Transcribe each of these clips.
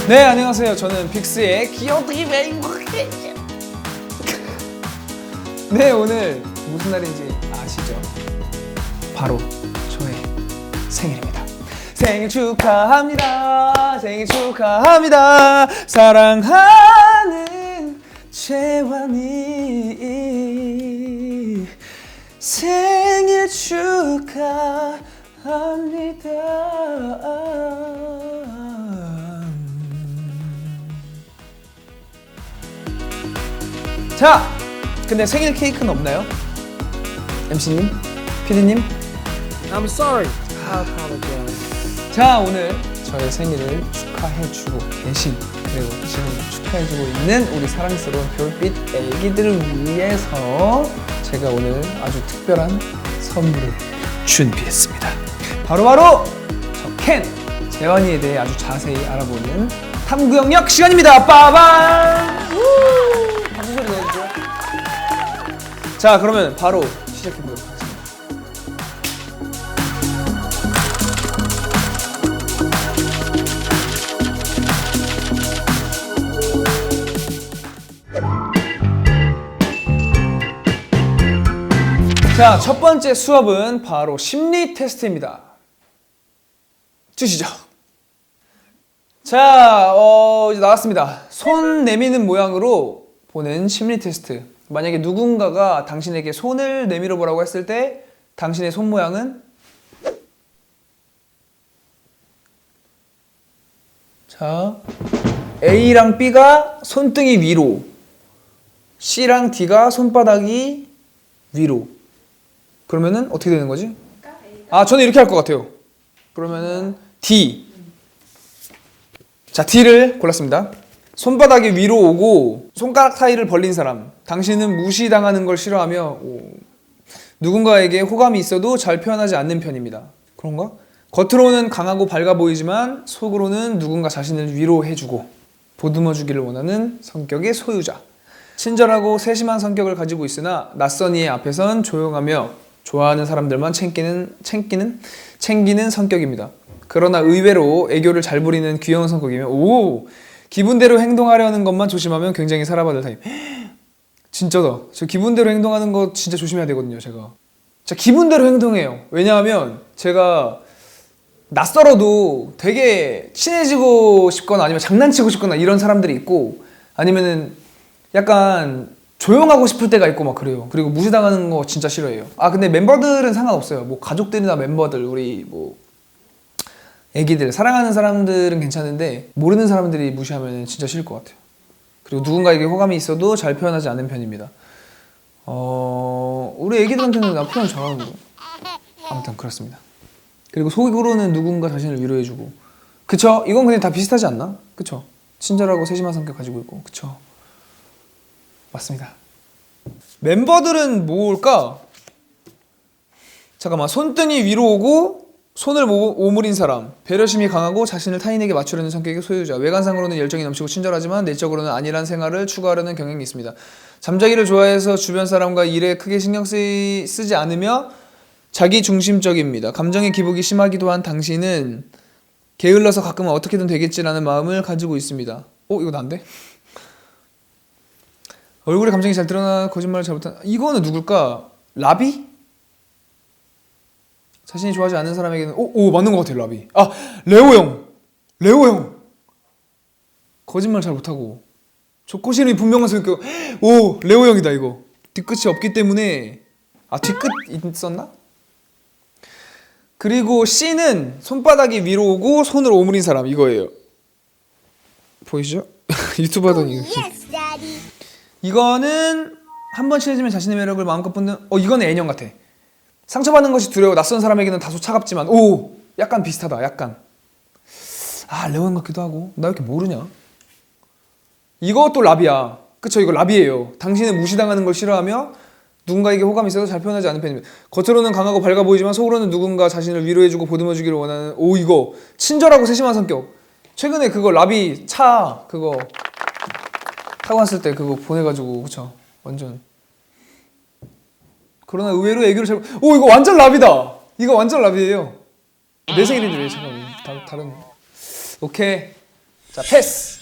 네, 안녕하세요. 저는 빅스의 귀여우기 메인버. 네, 오늘 무슨 날인지 아시죠? 바로 저의 생일입니다. 생일 축하합니다. 생일 축하합니다. 사랑하는 재환이 생일 축하합니다. 자, 근데 생일 케이크는 없나요? MC님? PD님? I'm sorry. I apologize. 자, 오늘 저의 생일을 축하해주고 계신, 그리고 지금 축하해주고 있는 우리 사랑스러운 별빛 애기들을 위해서 제가 오늘 아주 특별한 선물을 준비했습니다. 바로바로 저 켄! 재환이에 대해 아주 자세히 알아보는 탐구 영역 시간입니다. 빠밤! 박수 소리 넣어주세요. 자, 그러면 바로 시작해보도록 하겠습니다. 자, 첫 번째 수업은 바로 심리 테스트입니다. 주시죠. 자, 이제 나왔습니다. 손 내미는 모양으로 보는 심리 테스트. 만약에 누군가가 당신에게 손을 내밀어 보라고 했을 때 당신의 손 모양은? 자, A랑 B가 손등이 위로, C랑 D가 손바닥이 위로. 그러면은 어떻게 되는 거지? 아, 저는 이렇게 할 것 같아요. 그러면은 D. 자, D를 골랐습니다. 손바닥이 위로 오고 손가락 사이를 벌린 사람. 당신은 무시당하는 걸 싫어하며 누군가에게 호감이 있어도 잘 표현하지 않는 편입니다. 그런가? 겉으로는 강하고 밝아 보이지만 속으로는 누군가 자신을 위로해주고 보듬어주기를 원하는 성격의 소유자. 친절하고 세심한 성격을 가지고 있으나 낯선 이의 앞에선 조용하며 좋아하는 사람들만 챙기는 성격입니다. 그러나 의외로 애교를 잘 부리는 귀여운 성격이며 기분대로 행동하려는 것만 조심하면 굉장히 사랑받을 타입. 진짜다. 저 기분대로 행동하는 거 진짜 조심해야 되거든요, 제가. 자, 기분대로 행동해요. 왜냐하면 제가 낯설어도 되게 친해지고 싶거나 아니면 장난치고 싶거나 이런 사람들이 있고 아니면은 약간 조용하고 싶을 때가 있고 막 그래요. 그리고 무시당하는 거 진짜 싫어해요. 아, 근데 멤버들은 상관없어요. 뭐 가족들이나 멤버들, 우리 뭐 애기들, 사랑하는 사람들은 괜찮은데 모르는 사람들이 무시하면 진짜 싫을 것 같아요. 그리고 누군가에게 호감이 있어도 잘 표현하지 않는 편입니다. 우리 애기들한테는 나 표현 잘하는 거. 아무튼 그렇습니다. 그리고 속으로는 누군가 자신을 위로해주고. 그쵸? 이건 그냥 다 비슷하지 않나? 그쵸? 친절하고 세심한 성격 가지고 있고. 그쵸? 맞습니다. 멤버들은 뭘까? 잠깐만. 손등이 위로 오고 손을 오므린 사람. 배려심이 강하고 자신을 타인에게 맞추려는 성격의 소유자. 외관상으로는 열정이 넘치고 친절하지만 내적으로는 안일한 생활을 추구하려는 경향이 있습니다. 잠자기를 좋아해서 주변 사람과 일에 크게 신경 쓰지 않으며 자기 중심적입니다. 감정의 기복이 심하기도 한 당신은 게을러서 가끔은 어떻게든 되겠지라는 마음을 가지고 있습니다. 이거 난데? 얼굴에 감정이 잘 드러나 거짓말을 잘 못한. 이거는 누굴까? 라비? 자신이 좋아하지 않는 사람에게는 맞는 것 같아요. 라비. 아, 레오 형 거짓말 잘 못하고 조코시름이 분명한 성격. 레오 형이다. 이거 뒤끝이 없기 때문에. 뒤끝 있었나? 그리고 C는 손바닥이 위로 오고 손을 오므린 사람. 이거예요. 보이시죠? 유튜브 하더니 이거는 한번 친해지면 자신의 매력을 마음껏 뿜는. 이거는 N형 같아. 상처받는 것이 두려워 낯선 사람에게는 다소 차갑지만 약간 비슷하다. 약간 레오형 같기도 하고. 나 왜 이렇게 모르냐? 이것도 라비야. 그쵸? 이거 라비예요. 당신은 무시당하는 걸 싫어하며 누군가에게 호감이 있어도 잘 표현하지 않는 편입니다. 겉으로는 강하고 밝아 보이지만 속으로는 누군가 자신을 위로해주고 보듬어주기를 원하는. 이거 친절하고 세심한 성격. 최근에 그거 라비 차 그거 타고 왔을 때 그거 보내가지고 그쵸? 완전. 그러나 의외로 애교를 잘. 이거 완전 라비다. 이거 완전 라비예요. 내 생일인데 왜 잠깐만 다른. 오케이. 자, 패스.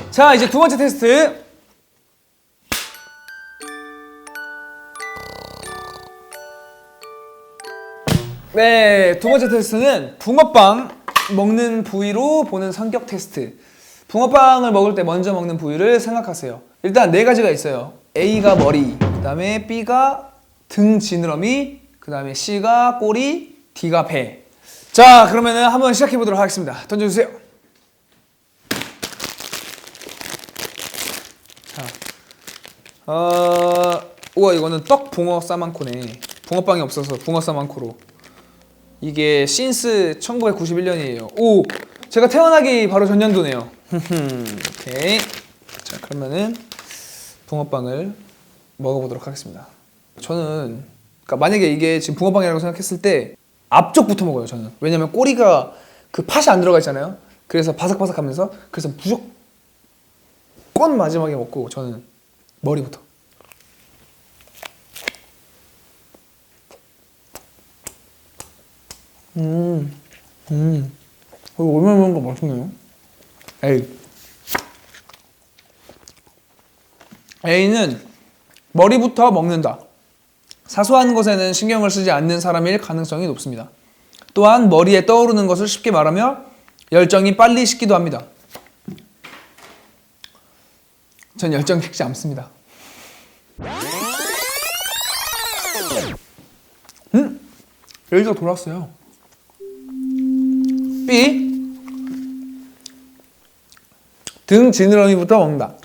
자, 이제 두 번째 테스트. 네, 두 번째 테스트는 붕어빵 먹는 부위로 보는 성격 테스트. 붕어빵을 먹을 때 먼저 먹는 부위를 생각하세요. 일단 네 가지가 있어요. A가 머리, 그 다음에 B가 등 지느러미, 그 다음에 C가 꼬리, D가 배. 자, 그러면은 한번 시작해 보도록 하겠습니다. 던져주세요. 자, 우와, 이거는 떡 붕어 싸만코네. 붕어빵이 없어서 붕어 싸만코로. 이게 신스 1991년이에요. 오, 제가 태어나기 바로 전년도네요. 오케이. 자, 그러면은 붕어빵을 먹어보도록 하겠습니다. 저는 그러니까 만약에 이게 지금 붕어빵이라고 생각했을 때 앞쪽부터 먹어요. 저는. 왜냐면 꼬리가 그 팥이 안 들어가 있잖아요. 그래서 바삭바삭하면서 그래서 무조건 마지막에 먹고 저는 머리부터. 이거 얼마나 먹는 거 맛있네요. A는 머리부터 먹는다. 사소한 것에는 신경을 쓰지 않는 사람일 가능성이 높습니다. 또한 머리에 떠오르는 것을 쉽게 말하며 열정이 빨리 식기도 합니다. 전 열정이 식지 않습니다. 여기가 돌았어요. B. 등 지느러미부터 먹는다.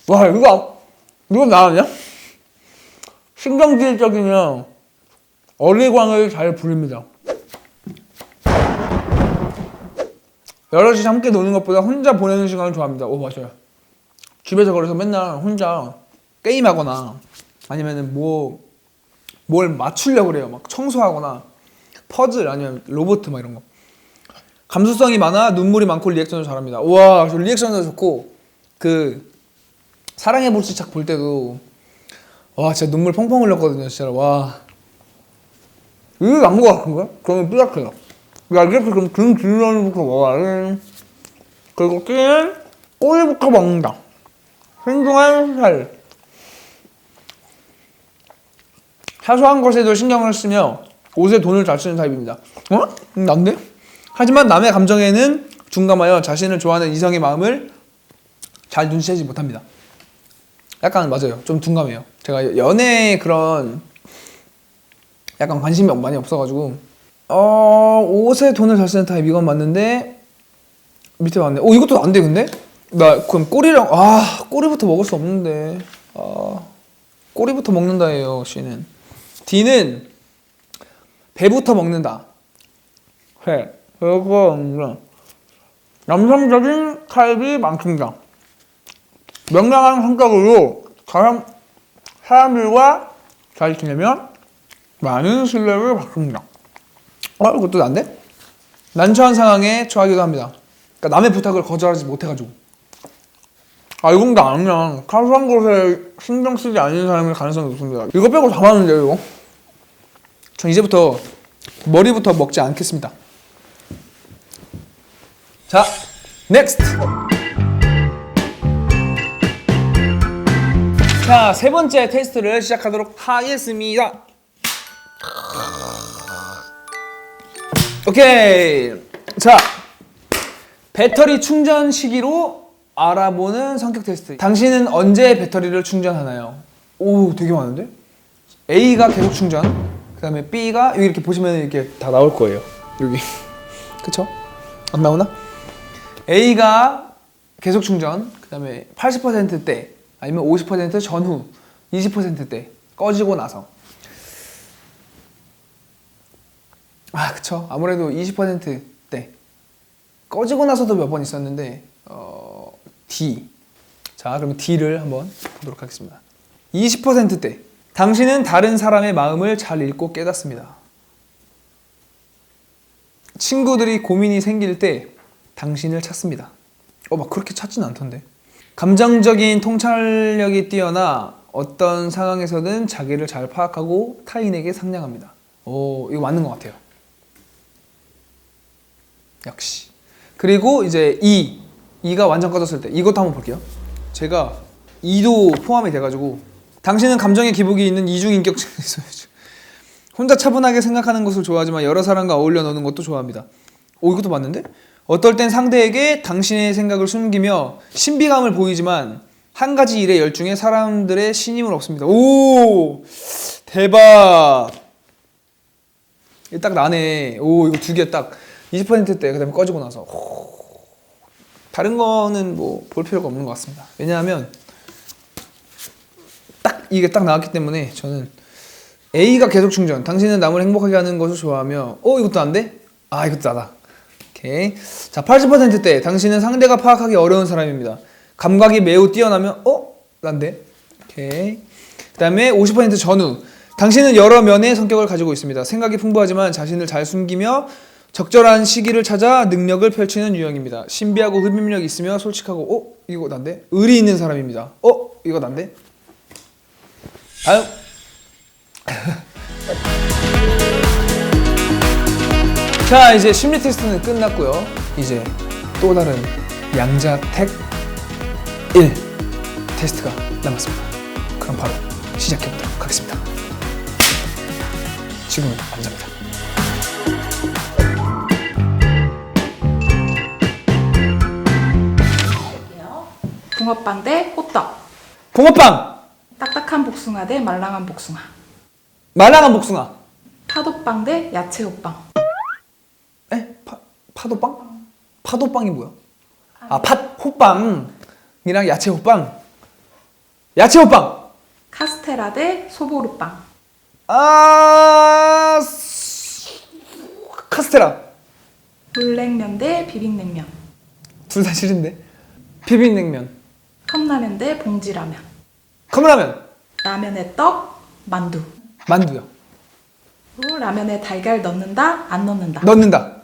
와, 이거 나왔냐? 신경질적이면 어리광을 잘 부립니다. 여럿이 함께 노는 것보다 혼자 보내는 시간을 좋아합니다. 오, 맞아요. 집에서 그래서 맨날 혼자 게임하거나 아니면은 뭘 맞추려고 그래요. 막 청소하거나 퍼즐 아니면 로봇 막 이런 거. 감수성이 많아 눈물이 많고 리액션도 잘합니다. 우와, 저 리액션도 좋고 그 사랑의 불시착 볼 때도 와, 진짜 눈물 펑펑 흘렸거든요. 진짜. 와, 이게 나무가 같은 거야? 그러면 삐약해요. 야, 이렇게 그럼 등 지느러미부터 먹어야 돼. 그리고 끼는 꼬리부터 먹는다. 생뚱한 살. 사소한 것에도 신경을 쓰며 옷에 돈을 잘 쓰는 타입입니다. 어? 난데? 하지만 남의 감정에는 둔감하여 자신을 좋아하는 이성의 마음을 잘 눈치채지 못합니다. 약간 맞아요. 좀 둔감해요. 제가 연애에 그런 약간 관심이 많이 없어가지고 옷에 돈을 잘 쓰는 타입 이건 맞는데 밑에 맞네. 오, 이것도 안 돼. 근데 나 그럼 꼬리부터 먹을 수 없는데 꼬리부터 먹는다예요. C는. D는 배부터 먹는다. 회. 그리고 남성적인 타입이 많습니다. 명랑한 성격으로 사람들과 잘 지내면 많은 신뢰를 받습니다. 이것도 안 돼? 난처한 상황에 처하기도 합니다. 그러니까 남의 부탁을 거절하지 못해가지고. 이건 다 아니야. 사소한 것에 신경 쓰지 않는 사람일 가능성이 높습니다. 이거 빼고 다 맞는데요, 이거? 전 이제부터 머리부터 먹지 않겠습니다. 자, 넥스트! 자, 세 번째 테스트를 시작하도록 하겠습니다. 오케이. 자, 배터리 충전 시기로 알아보는 성격 테스트. 당신은 언제 배터리를 충전하나요? 오, 되게 많은데? A가 계속 충전, 그 다음에 B가 여기 이렇게 보시면 이렇게 다 나올 거예요. 여기. 그쵸? 안 나오나? A가 계속 충전, 그 다음에 80%대 아니면 50% 전후, 20%대 꺼지고 나서. 그쵸. 아무래도 20%대 꺼지고 나서도 몇 번 있었는데 D. 자, 그럼 D를 한번 보도록 하겠습니다. 20%대. 당신은 다른 사람의 마음을 잘 읽고 깨닫습니다. 친구들이 고민이 생길 때 당신을 찾습니다. 막 그렇게 찾지는 않던데. 감정적인 통찰력이 뛰어나 어떤 상황에서든 자기를 잘 파악하고 타인에게 상냥합니다. 오, 이거 맞는 것 같아요. 역시. 그리고 이제 이가 완전 꺼졌을 때 이것도 한번 볼게요. 제가 이도 포함이 돼가지고 당신은 감정의 기복이 있는 이중인격증이 있어요. 혼자 차분하게 생각하는 것을 좋아하지만 여러 사람과 어울려 노는 것도 좋아합니다. 오, 이것도 맞는데? 어떨 땐 상대에게 당신의 생각을 숨기며 신비감을 보이지만 한 가지 일에 열중해 사람들의 신임을 얻습니다. 오, 대박. 이게 딱 나네. 오, 이거 두 개 딱 20%대 그다음에 꺼지고 나서 다른 거는 뭐 볼 필요가 없는 것 같습니다. 왜냐하면 딱 이게 딱 나왔기 때문에 저는 A가 계속 충전. 당신은 남을 행복하게 하는 것을 좋아하며 이것도 안 돼? 아, 이것도 나다. 오케이. 자, 80%대 당신은 상대가 파악하기 어려운 사람입니다. 감각이 매우 뛰어나면 난데. 오케이. 그다음에 50% 전후. 당신은 여러 면의 성격을 가지고 있습니다. 생각이 풍부하지만 자신을 잘 숨기며 적절한 시기를 찾아 능력을 펼치는 유형입니다. 신비하고 흡입력이 있으며 솔직하고 이거 난데. 의리 있는 사람입니다. 이거 난데. 다음. 자, 이제 심리 테스트는 끝났고요. 이제 또 다른 양자택 1 테스트가 남았습니다. 그럼 바로 시작해보도록 하겠습니다. 지금은 남자입니다. 붕어빵 대 호떡. 붕어빵! 딱딱한 복숭아 대 말랑한 복숭아. 말랑한 복숭아. 파도빵 대 야채 호빵. 파도빵? 파도빵이 뭐야? 호빵이랑 야채 호빵. 야채 호빵! 카스테라 대 소보루빵. 카스테라. 물냉면 대 비빔냉면. 둘 다 싫은데. 비빔냉면. 컵라면 대 봉지라면. 컵라면. 라면에 떡, 만두. 만두요. 라면에 달걀 넣는다, 안 넣는다. 넣는다.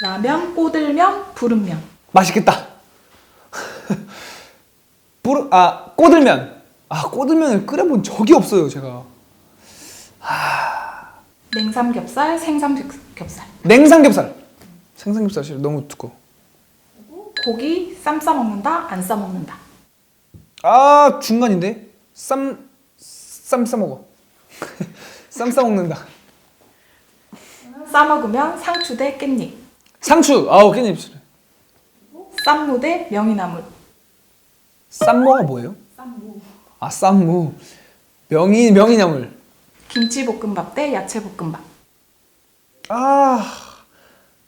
라면, 꼬들면, 부른면. 맛있겠다. 꼬들면. 꼬들면을 끓여본 적이 없어요, 제가. 냉삼겹살, 생삼겹살. 냉삼겹살. 생삼겹살 싫어. 너무 두꺼워. 고기, 쌈 싸먹는다, 안 싸먹는다. 중간인데? 쌈 싸먹어. 쌈 싸먹는다. 싸먹으면 상추 대 깻잎. 상추. 깻잎 싫어. 쌈무 대 명이나물. 쌈무가 뭐예요? 쌈무. 명이나물. 김치볶음밥 대 야채볶음밥.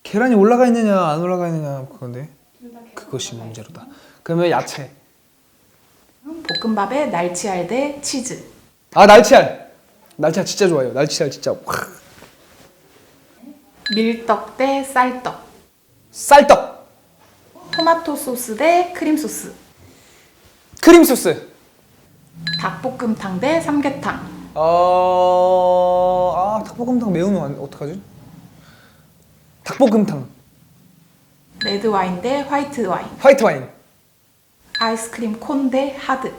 계란이 올라가 있느냐 안 올라가 있느냐 그건데 그것이 문제로다. 그러면 야채. 볶음밥에 날치알 대 치즈. 날치알 진짜 좋아해요. 날치알 진짜. 밀떡 대 쌀떡. 쌀떡. 토마토 소스 대 크림 소스. 크림 소스. 닭볶음탕 대 삼계탕. 닭볶음탕 매우면 어떡하지? 닭볶음탕. 레드 와인 대 화이트 와인. 화이트 와인. 아이스크림 콘 대 하드.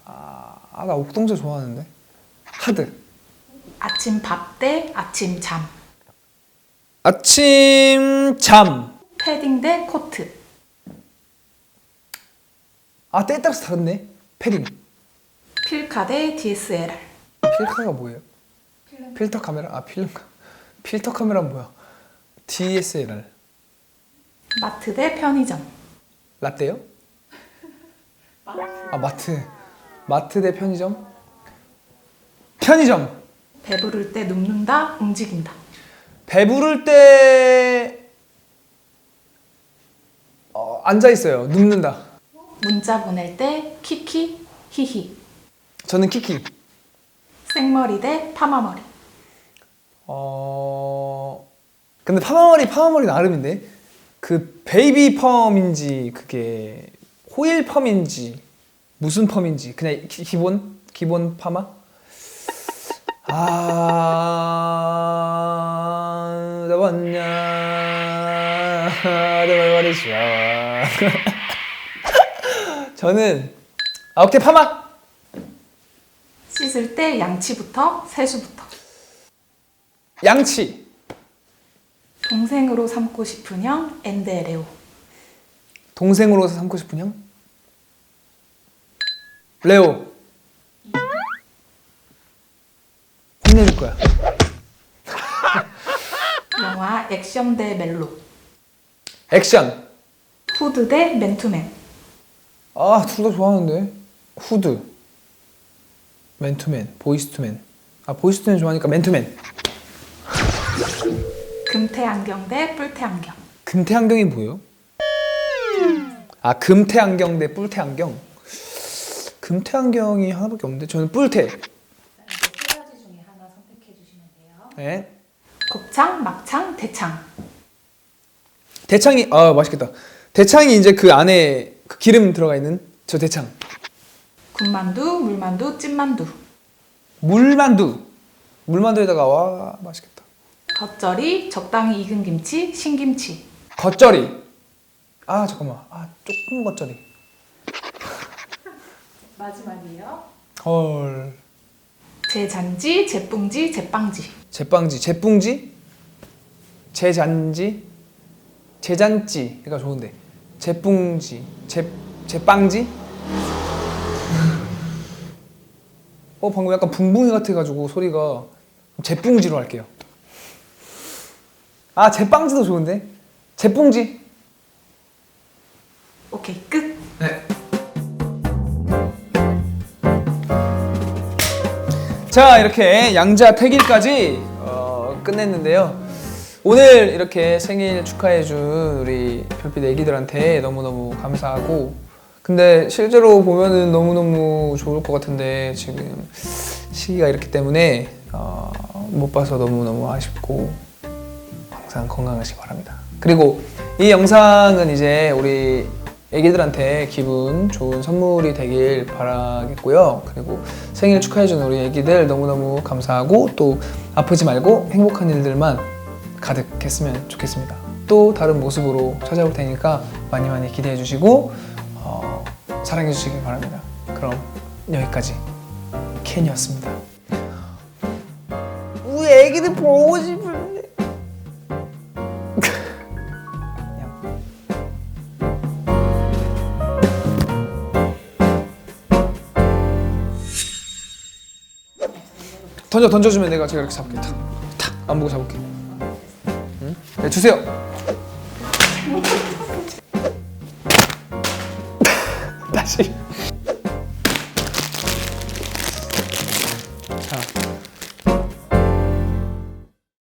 나 옥동자 좋아하는데. 하드. 아침 밥 대 아침 잠. 아침 잠. 패딩 대 코트. 때에 따라서 다른데. 패딩. 필카 대 DSLR. 필카가 뭐예요? 필터 카메라? 필터 카메라는 뭐야? DSLR. 마트 대 편의점. 라떼요? 마트 대 편의점? 편의점. 배부를 때 눕는다, 움직인다. 배부를 때 앉아 있어요. 눕는다. 문자 보낼 때 키키, 히히. 저는 키키. 생머리 대 파마머리. 근데 파마머리 나름인데 그 베이비 펌인지 그게 호일 펌인지 무슨 펌인지 그냥 기본 파마? 나왔냐 내 말이죠. 저는 오케이 파마. 때 양치부터 세수부터. 양치. 동생으로 삼고 싶은 형 엔데레오. 동생으로 삼고 싶은 형? 레오. 혼내줄 거야. 영화 액션 대 멜로. 액션. 후드 대 맨투맨. 아, 둘 다 좋아하는데. 후드. 맨투맨. 보이스투맨. 아, 보이스투맨 좋아하니까 맨투맨. 금태 안경 대 뿔테 안경. 금태 안경이 뭐예요? 아, 금태 안경 대 뿔테 안경. 금태 안경이 하나밖에 없는데 저는 뿔테. 이제 세 가지 중에 하나 선택해 주시면 돼요. 네. 곱창, 막창, 대창. 대창이 아 맛있겠다. 대창이 이제 그 안에 그 기름 들어가 있는 저 대창. 군만두, 물만두, 찐만두. 물만두. 물만두에다가 와 맛있겠다. 겉절이, 적당히 익은 김치, 신김치. 겉절이. 아 잠깐만. 아 조금 겉절이. 마지막이에요. 헐. 제잔지, 제뿡지, 제빵지. 제빵지, 제뿡지, 제잔지, 제잔지가 좋은데 제뿡지, 제빵지? 방금 약간 붕붕이 같아가지고 소리가 제뿡지로 할게요. 아 제빵지도 좋은데 제뿡지. 오케이, 끝. 네. 자 이렇게 양자 태길까지 끝냈는데요. 오늘 이렇게 생일 축하해준 우리 별빛 애기들한테 너무너무 감사하고 근데 실제로 보면은 너무너무 좋을 것 같은데 지금 시기가 이렇기 때문에 못 봐서 너무너무 아쉽고 항상 건강하시기 바랍니다. 그리고 이 영상은 이제 우리 애기들한테 기분 좋은 선물이 되길 바라겠고요. 그리고 생일 축하해준 우리 애기들 너무너무 감사하고 또 아프지 말고 행복한 일들만 가득했으면 좋겠습니다. 또 다른 모습으로 찾아올 테니까 많이 많이 기대해 주시고 사랑해 주시길 바랍니다. 그럼 여기까지 켄이었습니다. 우리 애기들 보고 싶은데 던져주면 내가 제가 이렇게 잡을게. 탁 안 보고 잡을게. 응? 네, 주세요. 다시.